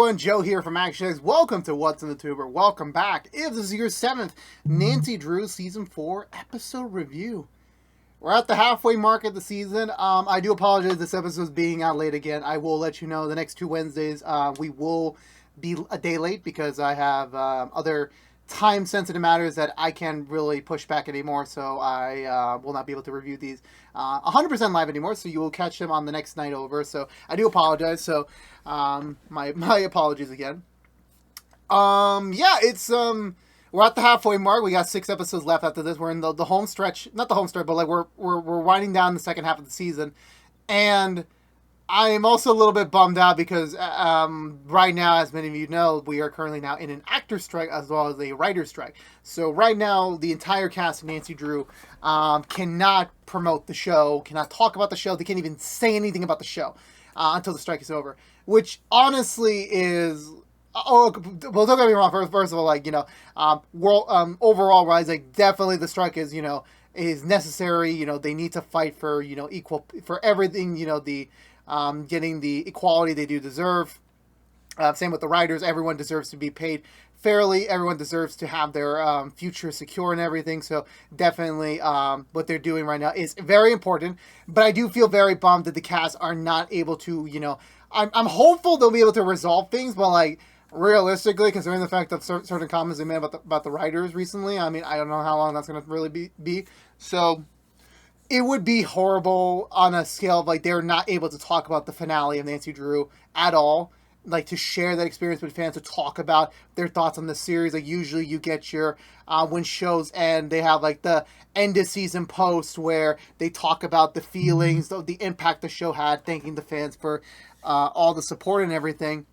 everyone, Joe here from ActionX. Welcome to What's in the Tuber. Welcome back. If this is your 7th Nancy Drew Season 4 episode review. We're at the halfway mark of the season. I do apologize this episode is being out late again. I will let you know the next 2 Wednesdays we will be a day late because I have other time-sensitive matters that I can't really push back anymore, so I will not be able to review these 100% live anymore, so you will catch them on the next night over, so I do apologize, so my apologies again. It's we're at the halfway mark. We got 6 episodes left after this. We're in the home stretch, not the home stretch, but like we're winding down the second half of the season, and I'm also a little bit bummed out because right now, as many of you know, we are currently now in an actor strike as well as a writer strike. So right now, the entire cast of Nancy Drew cannot promote the show, cannot talk about the show. They can't even say anything about the show until the strike is over, which honestly is... Oh, well, don't get me wrong. First of all, overall, right, like definitely the strike is, is necessary. They need to fight for, equal for everything. The getting the equality they do deserve. Same with the writers. Everyone deserves to be paid fairly. Everyone deserves to have their future secure and everything. So definitely what they're doing right now is very important. But I do feel very bummed that the cast are not able to, I'm hopeful they'll be able to resolve things, but like realistically, considering the fact that certain comments they made about the writers recently, I mean, I don't know how long that's going to really be. So it would be horrible on a scale of like they're not able to talk about the finale of Nancy Drew at all, like to share that experience with fans, to talk about their thoughts on the series. Like usually you get your when shows end, they have like the end of season post where they talk about the feelings, the impact the show had, thanking the fans for all the support and everything.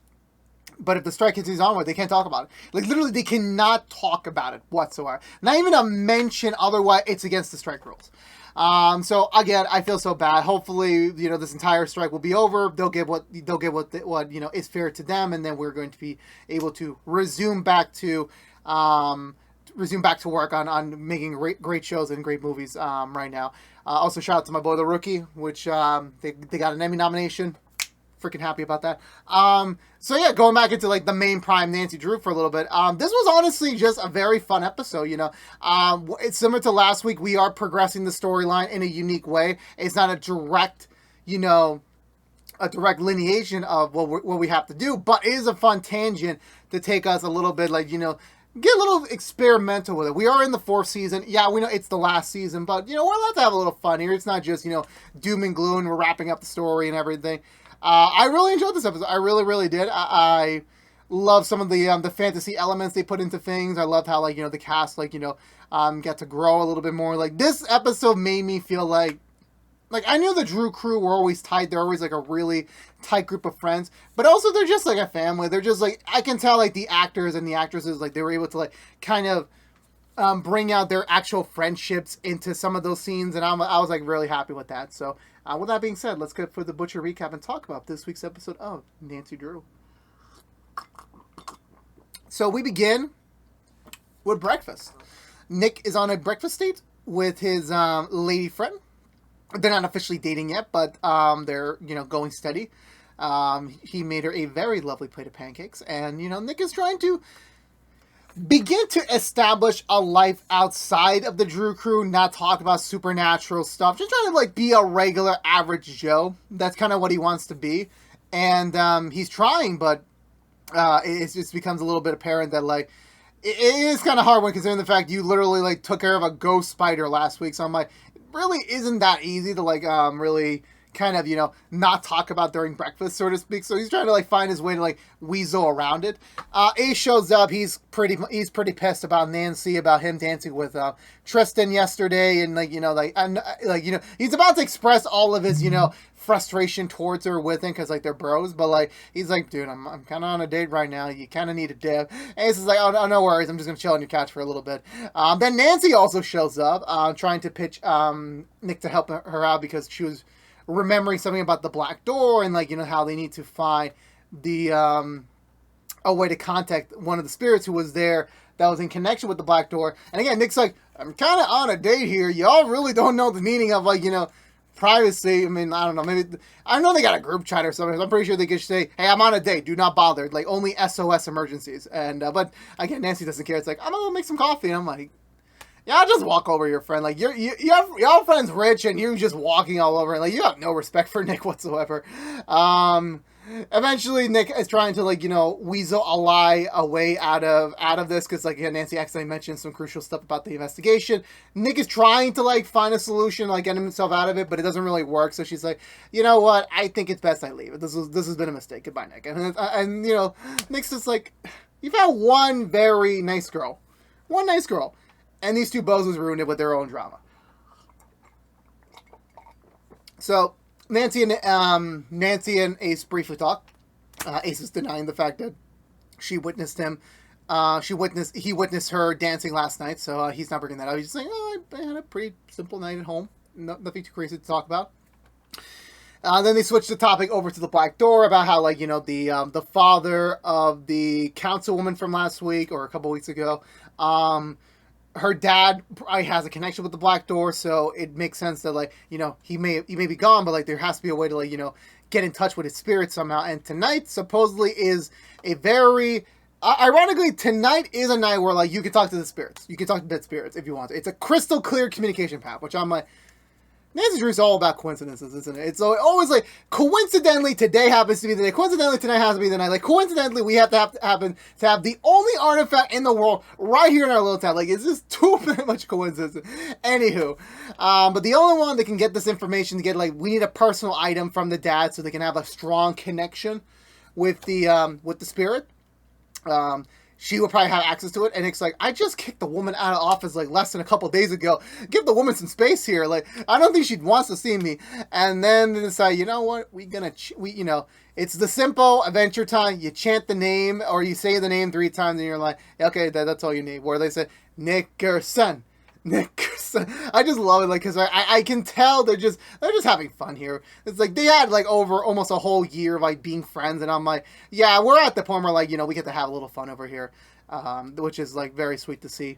But if the strike continues onward, they can't talk about it. Like, literally, they cannot talk about it whatsoever. Not even a mention, otherwise, it's against the strike rules. So, again, I feel so bad. Hopefully, this entire strike will be over. They'll get what is fair to them, and then we're going to be able to resume back to work on making great shows and great movies right now. Also, shout out to my boy, The Rookie, which they got an Emmy nomination. Freaking happy about that. So yeah, going back into like the main prime Nancy Drew for a little bit. This was honestly just a very fun episode. It's similar to last week. We are progressing the storyline in a unique way. It's not a direct, lineation of what we have to do, but it is a fun tangent to take us a little bit, like get a little experimental with it. We are in the 4th season. Yeah, we know it's the last season, but we're allowed to have a little fun here. It's not just doom and gloom. We're wrapping up the story and everything. I really enjoyed this episode. I really, really did. I love some of the fantasy elements they put into things. I loved how the cast get to grow a little bit more. Like this episode made me feel like I knew the Drew crew were always tight. They're always like a really tight group of friends, but also they're just like a family. They're just like, I can tell like the actors and the actresses, like they were able to like kind of bring out their actual friendships into some of those scenes, and I was like really happy with that. So with that being said, let's get for the Butcher recap and talk about this week's episode of Nancy Drew. So we begin with breakfast. Nick is on a breakfast date with his lady friend. They're not officially dating yet, but they're going steady. He made her a very lovely plate of pancakes, and Nick is trying to begin to establish a life outside of the Drew crew, not talk about supernatural stuff, just trying to like be a regular average Joe. That's kind of what he wants to be, and he's trying, but it just becomes a little bit apparent that like it is kind of hard when considering the fact you literally like took care of a ghost spider last week. So I'm like, it really isn't that easy to like really kind of not talk about during breakfast, so to speak. So he's trying to like find his way to like weasel around it. Ace shows up. He's pretty pissed about Nancy, about him dancing with Tristan yesterday, and he's about to express all of his frustration towards her with him because like they're bros, but like he's like, dude, I'm kind of on a date right now. You kind of need a dip. And Ace is like, oh no worries, I'm just gonna chill on your couch for a little bit. Then Nancy also shows up, trying to pitch Nick to help her out because she was remembering something about the black door and how they need to find the a way to contact one of the spirits who was there that was in connection with the black door. And again, Nick's like, I'm kind of on a date here. Y'all really don't know the meaning of privacy. I mean, I don't know. Maybe I know they got a group chat or something. I'm pretty sure they could say, "Hey, I'm on a date. Do not bother. Like only SOS emergencies." And but again, Nancy doesn't care. It's like I'm gonna go make some coffee. And I'm like, yeah, I'll just walk over your friend. Like your friend's rich and you're just walking all over. Like you have no respect for Nick whatsoever. Eventually Nick is trying to weasel a lie away out of this because Nancy accidentally mentioned some crucial stuff about the investigation. Nick is trying to find a solution, get himself out of it, but it doesn't really work. So she's like, you know what? I think it's best I leave. This has been a mistake. Goodbye, Nick. And Nick's just like, you've had one very nice girl, and these two bozos ruined it with their own drama. So Nancy and Ace briefly talk. Ace is denying the fact that she witnessed him. He witnessed her dancing last night, so he's not bringing that up. He's just saying, "Oh, I had a pretty simple night at home. Nothing too crazy to talk about." Then they switched the topic over to the Black Door about how the father of the councilwoman from last week or a couple weeks ago. Her dad probably has a connection with the Black Door, so it makes sense that he may be gone, but there has to be a way to get in touch with his spirit somehow. And tonight supposedly is a very ironically, tonight is a night where you can talk to the spirits. You can talk to dead spirits if you want to. It's a crystal clear communication path, which I'm like, Nancy Drew's all about coincidences, isn't it? It's always coincidentally today happens to be the day. Coincidentally tonight has to be the night. Coincidentally we have to have the only artifact in the world right here in our little town. It's just too much coincidence. Anywho, but the only one that can get this information to get we need a personal item from the dad so they can have a strong connection with the spirit. She will probably have access to it, and it's I just kicked the woman out of office less than a couple days ago. Give the woman some space here. I don't think she wants to see me. And then they decide, you know what? It's the simple Adventure Time. You chant the name, or you say the name 3 times, and you're like, okay, that's all you need. Where they say Nickerson. I just love it, because I can tell they're just having fun here. It's they had over almost a whole year of being friends, and I'm like, yeah, we're at the point where we get to have a little fun over here, which is very sweet to see.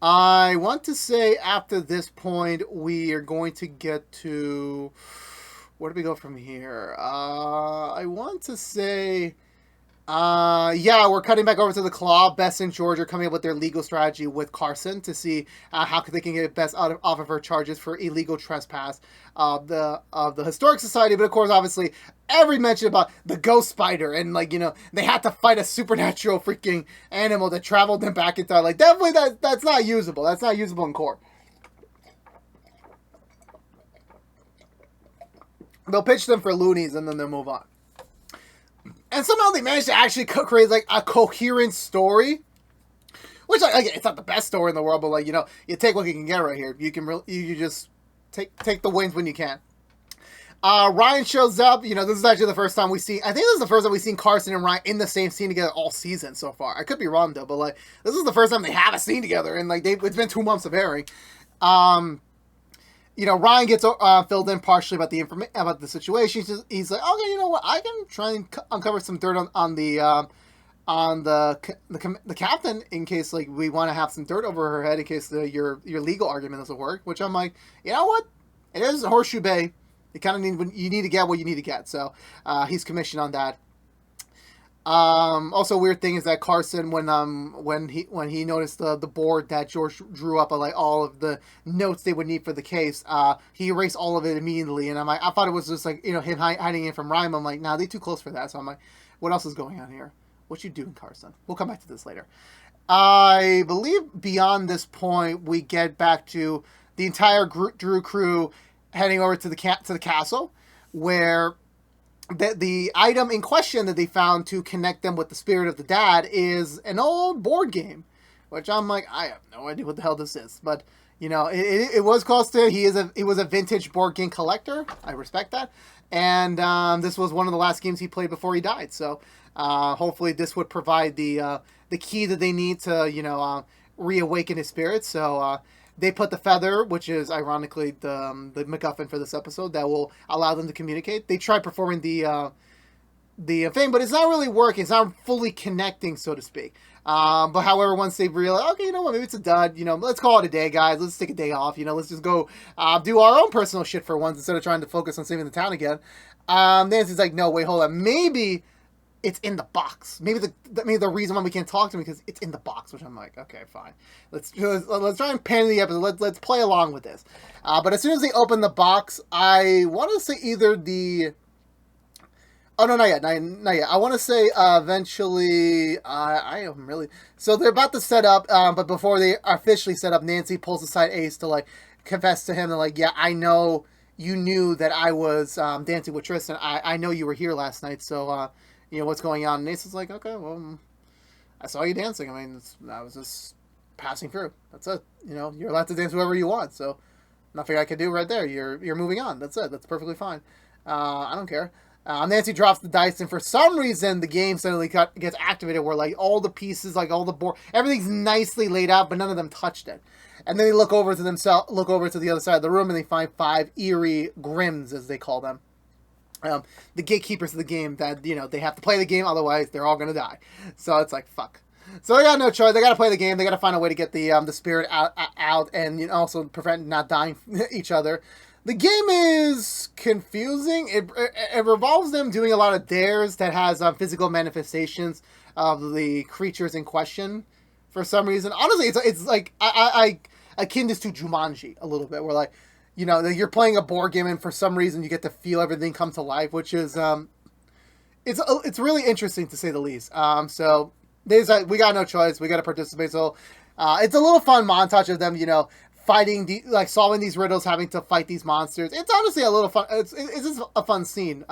I want to say after this point we are going to get to, where do we go from here? I want to say. We're cutting back over to the Claw. Bess and George are coming up with their legal strategy with Carson to see how they can get Bess off of her charges for illegal trespass of the Historic Society. But of course, obviously, every mention about the ghost spider and they had to fight a supernatural freaking animal that traveled them back in time. Definitely that's not usable. That's not usable in court. They'll pitch them for loonies and then they'll move on. And somehow they managed to actually create a coherent story, which it's not the best story in the world, but you take what you can get right here. You just take the wins when you can. Ryan shows up. This is actually the first time we see. I think this is the first time we've seen Carson and Ryan in the same scene together all season so far. I could be wrong though, but this is the first time they have a scene together, and it's been 2 months of airing. Ryan gets filled in partially about about the situation. He's like, okay, you know what? I can try and uncover some dirt on the captain in case we want to have some dirt over her head in case your legal argument doesn't work. Which I'm like, you know what? It is Horseshoe Bay. You need to get what you need to get. So he's commissioned on that. Also, weird thing is that Carson, when he noticed the board that George drew up of all of the notes they would need for the case, he erased all of it immediately. And I thought it was just him hiding it from Ryan. I'm like, nah, they're too close for that. So I'm like, what else is going on here? What you doing, Carson? We'll come back to this later. I believe beyond this point, we get back to the entire Drew crew heading over to the castle, where the item in question that they found to connect them with the spirit of the dad is an old board game, which I'm like, I have no idea what the hell this is. But it was close to. He was a vintage board game collector. I respect that, and this was one of the last games he played before he died. So hopefully this would provide the key that they need to reawaken his spirit. So they put the feather, which is ironically the MacGuffin for this episode, that will allow them to communicate. They tried performing the thing, but it's not really working. It's not fully connecting, so to speak. But however, once they realize, okay, you know what, maybe it's a dud. Let's call it a day, guys. Let's take a day off. Let's just go do our own personal shit for once instead of trying to focus on saving the town again. Nancy's like, no, wait, hold on. Maybe it's in the box. Maybe the reason why we can't talk to him because it's in the box. Which I'm like, okay, fine. Let's try and pan the episode. Let's play along with this. But as soon as they open the box, I want to say either the. Oh, no, not yet. Not yet. I want to say eventually, I am really... So they're about to set up, but before they officially set up, Nancy pulls aside Ace to, like, confess to him. They're like, yeah, I know you knew that I was dancing with Tristan. I know you were here last night, so, what's going on? And Ace is like, okay, well, I saw you dancing. I mean, I was just passing through. That's it. You're allowed to dance whoever you want, so nothing I can do right there. You're moving on. That's it. That's perfectly fine. I don't care. Nancy drops the dice, and for some reason, the game suddenly gets activated where, like, all the pieces, like, all the board, everything's nicely laid out, but none of them touched it. And then they look over to the other side of the room, and they find 5 eerie Grims, as they call them. The gatekeepers of the game that, they have to play the game, otherwise they're all going to die. So it's like, fuck. So they got no choice. They got to play the game. They got to find a way to get the spirit out and also prevent not dying each other. The game is confusing. It revolves them doing a lot of dares that has physical manifestations of the creatures in question for some reason. Honestly, it's like I akin this to Jumanji a little bit, where like you're playing a board game and for some reason you get to feel everything come to life, which is it's really interesting to say the least. So we got no choice. We got to participate. So it's a little fun montage of them, fighting solving these riddles, having to fight these monsters. It's honestly a little fun. It's just a fun scene,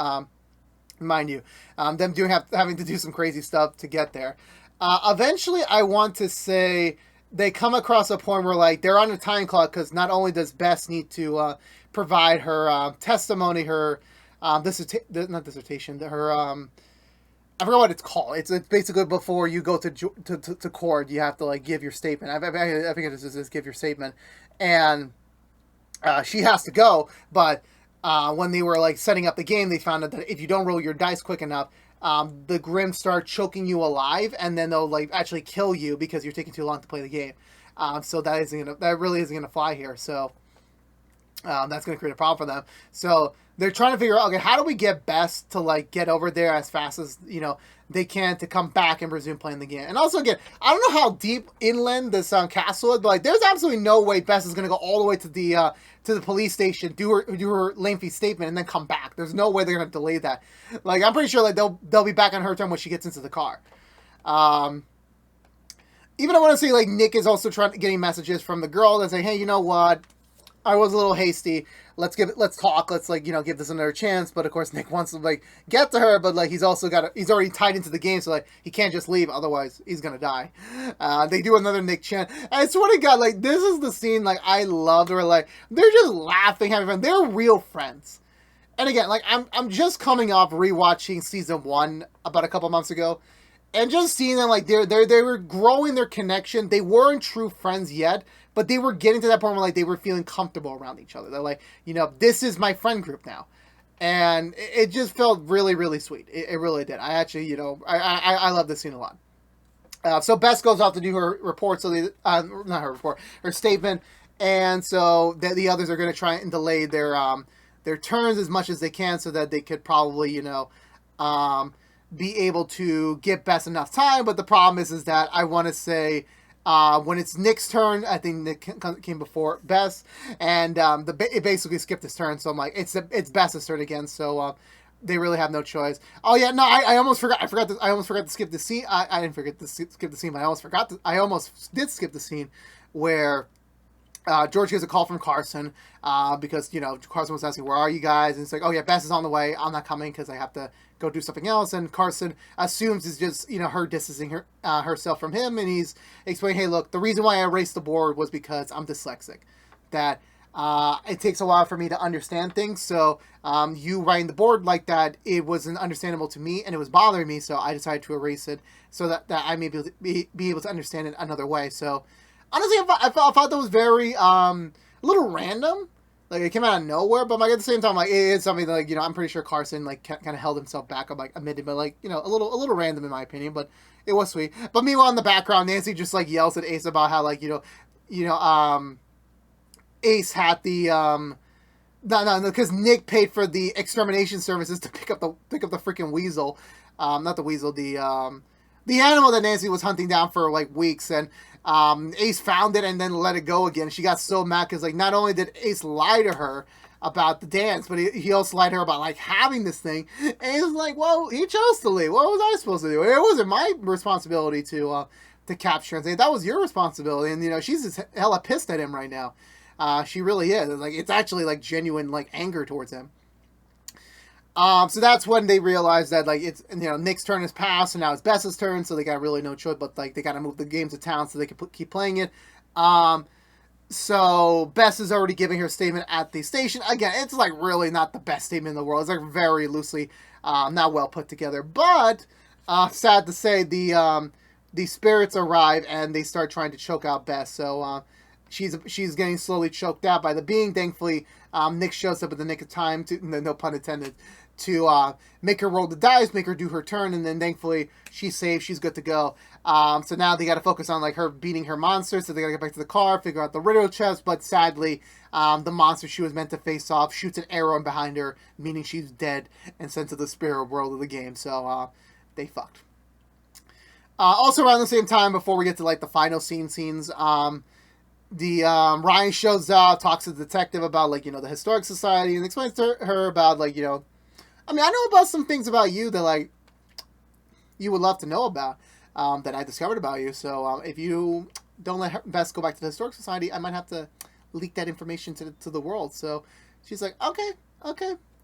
mind you. Them having to do some crazy stuff to get there. Eventually, I want to say they come across a point where like they're on a time clock because not only does Bess need to provide her testimony, her not dissertation, her I forgot what it's called. It's basically before you go to court, you have to like give your statement. I think it is give your statement, and she has to go. But when they were like setting up the game, they found out that if you don't roll your dice quick enough, the Grimm start choking you alive, and then they'll like actually kill you because you're taking too long to play the game. So that really isn't gonna fly here. So that's gonna create a problem for them. So they're trying to figure out, okay, how do we get Bess to like get over there as fast as they can to come back and resume playing the game. And also, again, I don't know how deep inland this castle is, but like, there's absolutely no way Bess is gonna go all the way to the police station, do her lengthy statement, and then come back. There's no way they're gonna delay that. Like, I'm pretty sure like they'll be back on her turn when she gets into the car. Even I want to say like Nick is also getting messages from the girl that say, hey, you know what? I was a little hasty. Let's talk. Let's give this another chance. But of course, Nick wants to like get to her, but like he's already tied into the game, so like he can't just leave. Otherwise, he's gonna die. They do another Nick chant. I swear to God, like this is the scene like I loved, where like they're just laughing, having fun. They're real friends. And again, like I'm just coming off rewatching season 1 about a couple months ago, and just seeing them like they were growing their connection. They weren't true friends yet, but they were getting to that point where like they were feeling comfortable around each other. They're like, this is my friend group now, and it just felt really, really sweet. It really did. I actually, I love this scene a lot. So Bess goes off to do her report. So not her report, her statement, and so the others are going to try and delay their turns as much as they can, so that they could probably, be able to give Bess enough time. But the problem is that I want to say, when it's Nick's turn, I think Nick came before Bess, and it basically skipped his turn. So I'm like, it's Bess's turn again. So they really have no choice. Oh yeah, no, I almost forgot. I almost forgot to skip the scene. I didn't forget to skip the scene, but I almost did skip the scene where George gets a call from Carson because Carson was asking, where are you guys? And it's like, oh yeah, Bess is on the way. I'm not coming because I have to go do something else. And Carson assumes it's just her distancing herself from him, and he's explaining, hey, look, the reason why I erased the board was because I'm dyslexic, that it takes a while for me to understand things. So you writing the board like that, it wasn't understandable to me, and it was bothering me. So I decided to erase it so that I may be able to understand it another way. So honestly, I thought that was very a little random. Like, it came out of nowhere, but like at the same time, like it is something that, like, you know, I'm pretty sure Carson like kind of held himself back. I'm like admitted, but like, you know, a little random in my opinion, but it was sweet. But meanwhile, in the background, Nancy just like yells at Ace about how like Ace had the no, because Nick paid for the extermination services to pick up the freaking weasel, not the weasel, the animal that Nancy was hunting down for like weeks, and Ace found it and then let it go again. She got so mad because like not only did Ace lie to her about the dance, but he also lied to her about like having this thing. And he's like, well, he chose to leave. What was I supposed to do? It wasn't my responsibility to capture and say that was your responsibility. And you know, she's just hella pissed at him right now. She really is. Like, it's actually like genuine like anger towards him. So that's when they realize that like it's, you know, Nick's turn has passed and now it's Bess's turn, so they got really no choice but like they got to move the game to town so they can keep playing it. So Bess is already giving her statement at the station. Again, it's like really not the best statement in the world. It's like very loosely, not well put together. But sad to say, the spirits arrive and they start trying to choke out Bess. So she's getting slowly choked out by the being. Thankfully, Nick shows up at the nick of time to, no pun intended, to make her roll the dice, make her do her turn, and then thankfully she's safe. She's good to go. So now they got to focus on like her beating her monster. So they got to get back to the car, figure out the riddle chest. But sadly, the monster she was meant to face off shoots an arrow in behind her, meaning she's dead and sent to the spirit world of the game. So they fucked. Also around the same time, before we get to like the final scenes, Ryan shows up, talks to the detective about like, you know, the historic society, and explains to her about like, you know, I mean, I know about some things about you that like you would love to know about, that I discovered about you. So if you don't let Bess go back to the historic society, I might have to leak that information to the world. So she's like, okay,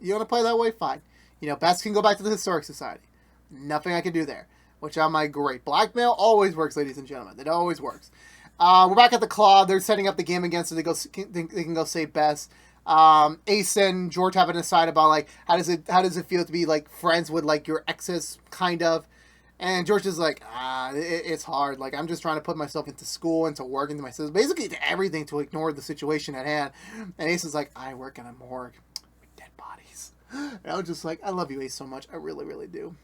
you want to play that way, fine. You know, Bess can go back to the historic society. Nothing I can do there. Which I'm like, great. Blackmail always works, ladies and gentlemen. It always works. We're back at the club. They're setting up the game again so they can go save Bess. Ace and George have an aside about like how does it feel to be like friends with like your exes, kind of. And George is like, it's hard. Like, I'm just trying to put myself into school, into work, into my system, basically to everything to ignore the situation at hand. And Ace is like, I work in a morgue with dead bodies. And I was just like, I love you, Ace, so much. I really, really do.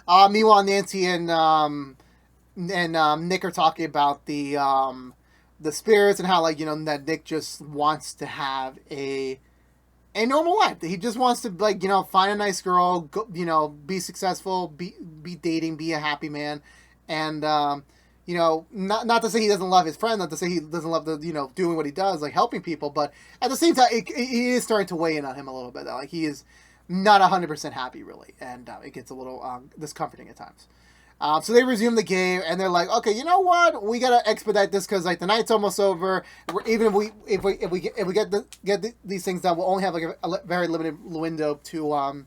Meanwhile, Nancy and Nick are talking about the spirits and how, like, you know, that Nick just wants to have a normal life. He just wants to, like, you know, find a nice girl, go, you know, be successful, be dating, be a happy man, and you know, not to say he doesn't love his friend, not to say he doesn't love the, you know, doing what he does, like helping people, but at the same time, it is starting to weigh in on him a little bit. Like, he is not 100% happy, really, and it gets a little discomforting at times. So they resume the game, and they're like, okay, you know what? We gotta expedite this because like the night's almost over. Even if we get these things done, we'll only have like a very limited window to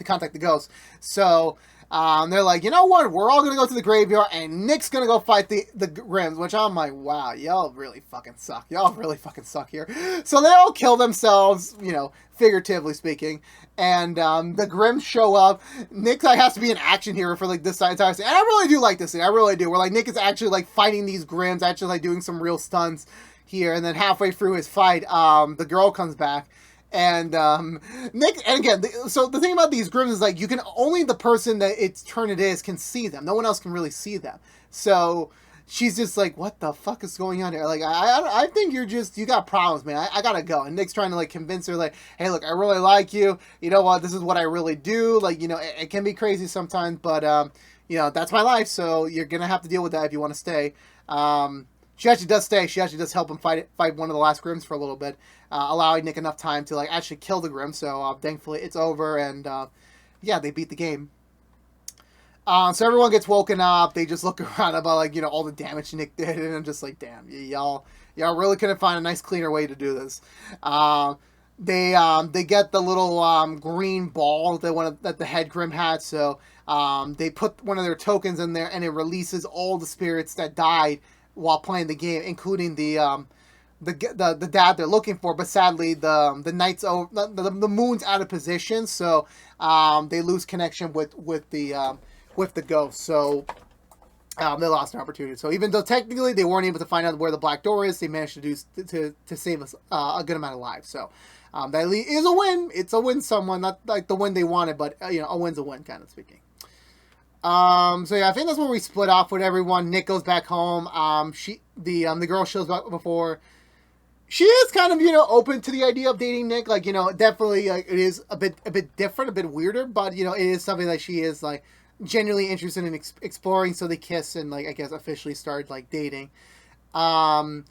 contact the ghosts. So they're like, you know what? We're all gonna go to the graveyard, and Nick's gonna go fight the Grims. Which I'm like, wow, y'all really fucking suck. Y'all really fucking suck here. So they all kill themselves, you know, figuratively speaking. And the Grims show up. Nick like has to be an action hero for like this entire scene. And I really do like this scene. I really do. Where like Nick is actually like fighting these Grims, actually like doing some real stunts here. And then halfway through his fight, the girl comes back. And Nick, and again, so the thing about these Grims is like you can only the person that its turn it is can see them. No one else can really see them. So she's just like, what the fuck is going on here? Like, I think you got problems, man. I gotta go. And Nick's trying to like convince her, like, hey, look, I really like you. You know what? This is what I really do. Like, you know, it can be crazy sometimes, but you know, that's my life. So you're gonna have to deal with that if you want to stay. She actually does stay. She actually does help him fight one of the last Grims for a little bit, allowing Nick enough time to like actually kill the Grim. So thankfully it's over, and yeah, they beat the game. So everyone gets woken up. They just look around about like, you know, all the damage Nick did, and I'm just like, damn, y'all really couldn't find a nice cleaner way to do this. They get the little green ball that the head Grim had. So they put one of their tokens in there, and it releases all the spirits that died while playing the game, including the dad they're looking for. But sadly, the night's over, the moon's out of position, so they lose connection with the ghost. So They lost an opportunity. So even though technically they weren't able to find out where the black door is, they managed to do to save us a good amount of lives. So that is a win. It's a win. Someone not like the win they wanted, but a win's a win, kind of speaking. So yeah, I think that's where we split off with everyone. Nick goes back home. The girl shows up before. She is kind of open to the idea of dating Nick. Like definitely it is a bit different, a bit weirder, but it is something that she is like genuinely interested in exploring. So they kiss and like I guess officially start like dating. I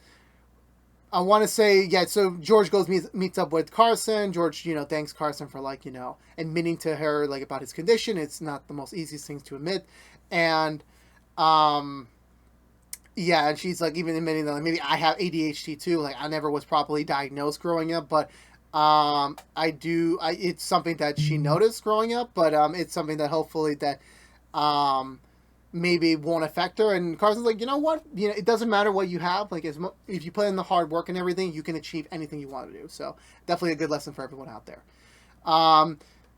want to say, yeah, so George goes meets up with Carson. George, thanks Carson for like, admitting to her like about his condition. It's not the most easiest things to admit. And yeah, and she's like even admitting that like, maybe I have ADHD too. Like I never was properly diagnosed growing up, but it's something that she noticed growing up, but it's something that hopefully that maybe won't affect her. And Carson's like, you know what? It doesn't matter what you have. Like, if you put in the hard work and everything, you can achieve anything you want to do. So definitely a good lesson for everyone out there.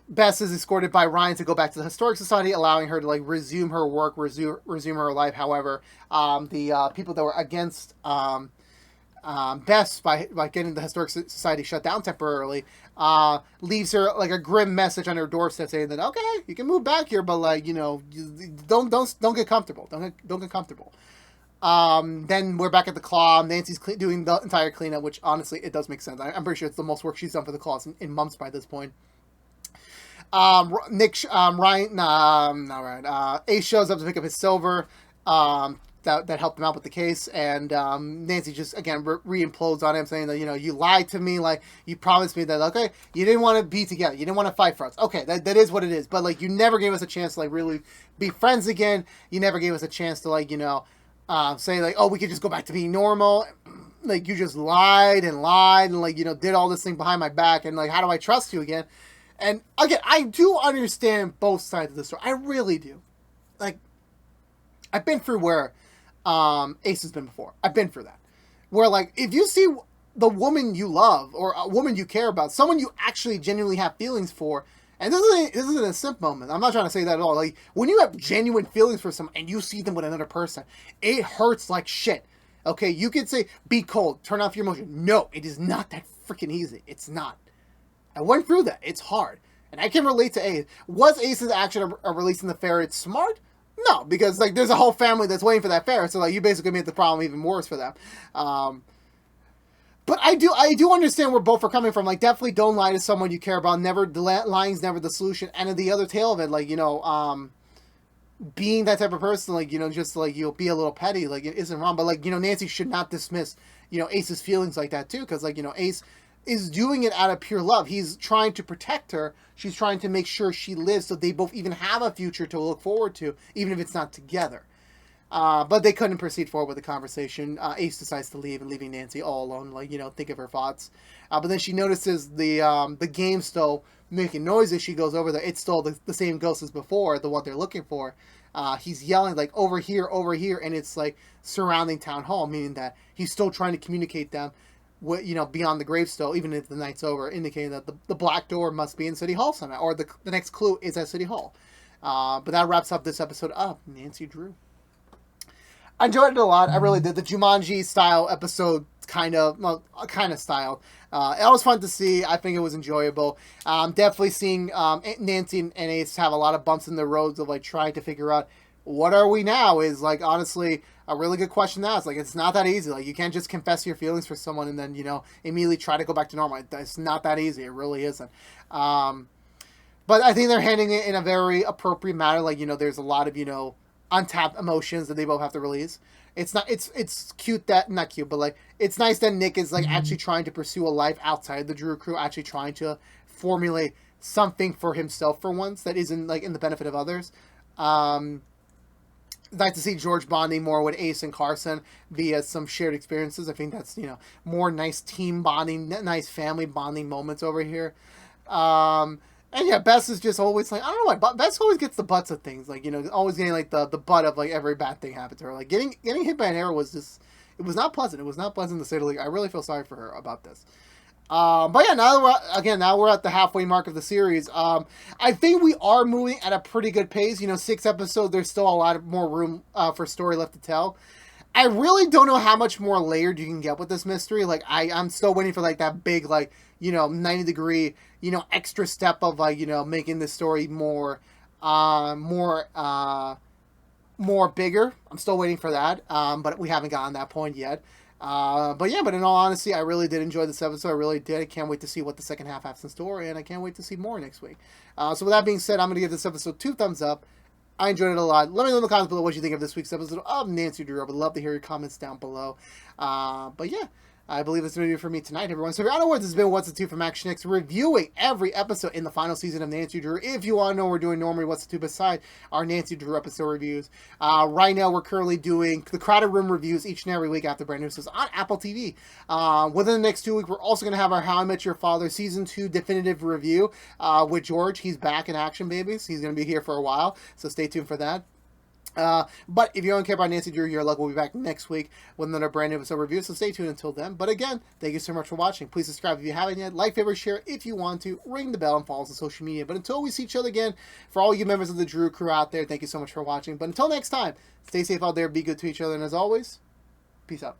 Bess is escorted by Ryan to go back to the Historic Society, allowing her to like resume her work, resume her life. However, the people that were against Bess by getting the Historic Society shut down temporarily, leaves her like a grim message on her doorstep saying that okay, you can move back here, but like don't get comfortable. Don't get comfortable. Then we're back at the Claw. Nancy's doing the entire cleanup, which honestly it does make sense. I'm pretty sure it's the most work she's done for the Claws in months by this point. Ryan, not Ryan. Ace shows up to pick up his silver. That helped him out with the case, and Nancy just again re-implodes on him, saying that you lied to me, like you promised me that okay, you didn't want to be together, you didn't want to fight for us. Okay, that is what it is, but like you never gave us a chance to like really be friends again. You never gave us a chance to like say like oh we could just go back to being normal. Like you just lied and like did all this thing behind my back, and like how do I trust you again? And again, I do understand both sides of the story. I really do. Like, I've been through where Ace has been before. I've been through that. Where, like, if you see the woman you love or a woman you care about, someone you actually genuinely have feelings for, and this isn't a simp moment. I'm not trying to say that at all. Like, when you have genuine feelings for someone and you see them with another person, it hurts like shit. Okay, you could say, be cold, turn off your emotion. No, it is not that freaking easy. It's not. I went through that. It's hard. And I can relate to Ace. Was Ace's action of releasing the ferret smart? No, because like there's a whole family that's waiting for that ferret, so like you basically made the problem even worse for them. But I do understand where both are coming from. Like definitely don't lie to someone you care about. Never lying's never the solution. And the other tail of it, like being that type of person, like just like be a little petty, like it isn't wrong. But like Nancy should not dismiss Ace's feelings like that too, because like Ace is doing it out of pure love. He's trying to protect her. She's trying to make sure she lives so they both even have a future to look forward to, even if it's not together. But they couldn't proceed forward with the conversation. Ace decides to leave and leaving Nancy all alone, like, think of her thoughts. But then she notices the game still making noises. She goes over there. It's still the same ghost as before, the one they're looking for. He's yelling like over here, and it's like surrounding town hall, meaning that he's still trying to communicate them beyond the grave still, even if the night's over, indicating that the black door must be in City Hall somehow, or the next clue is at City Hall. But that wraps up this episode of Nancy Drew. I enjoyed it a lot. I really did. The Jumanji style episode, kind of style. It was fun to see. I think it was enjoyable. Definitely seeing Nancy and Ace have a lot of bumps in the roads of like trying to figure out what are we now is like honestly a really good question to ask. Like it's not that easy. Like you can't just confess your feelings for someone and then immediately try to go back to normal. It's not that easy. It really isn't. But I think they're handling it in a very appropriate manner. Like there's a lot of untapped emotions that they both have to release. It's cute that not cute, but like it's nice that Nick is like actually trying to pursue a life outside the Drew crew, actually trying to formulate something for himself for once that isn't like in the benefit of others. Nice to see George bonding more with Ace and Carson via some shared experiences. I think that's more nice team bonding, nice family bonding moments over here. And yeah, Bess is just always like, I don't know why, but Bess always gets the butts of things. Like, always getting like the butt of like every bad thing happened to her. Like getting hit by an arrow was just, it was not pleasant. It was not pleasant to say the least. I really feel sorry for her about this. But yeah, now we're at the halfway mark of the series. I think we are moving at a pretty good pace. 6 episodes. There's still a lot more room for story left to tell. I really don't know how much more layered you can get with this mystery. Like I'm still waiting for like that big 90-degree extra step of making the story more bigger. I'm still waiting for that, but we haven't gotten that point yet. But in all honesty, I really did enjoy this episode. I really did. I can't wait to see what the second half has in store, and I can't wait to see more next week. So with that being said, I'm going to give this episode 2 thumbs up. I enjoyed it a lot. Let me know in the comments below what you think of this week's episode of Nancy Drew. I would love to hear your comments down below. I believe that's going to do it for me tonight, everyone. So, in other words, this has been What's the Two from ActionX, reviewing every episode in the final season of Nancy Drew. If you want to know what we're doing normally, What's the Two beside our Nancy Drew episode reviews. Right now, we're currently doing the Crowded Room reviews each and every week after brand new episodes on Apple TV. Within the next 2 weeks, we're also going to have our How I Met Your Father Season 2 definitive review with George. He's back in action, babies. He's going to be here for a while, so stay tuned for that. But if you don't care about Nancy Drew, your luck will be back next week with another brand new episode review, so stay tuned until then. But again, thank you so much for watching. Please subscribe if you haven't yet. Like, favorite, share if you want to. Ring the bell and follow us on social media. But until we see each other again, for all you members of the Drew crew out there, thank you so much for watching. But until next time, stay safe out there, be good to each other, and as always, peace out.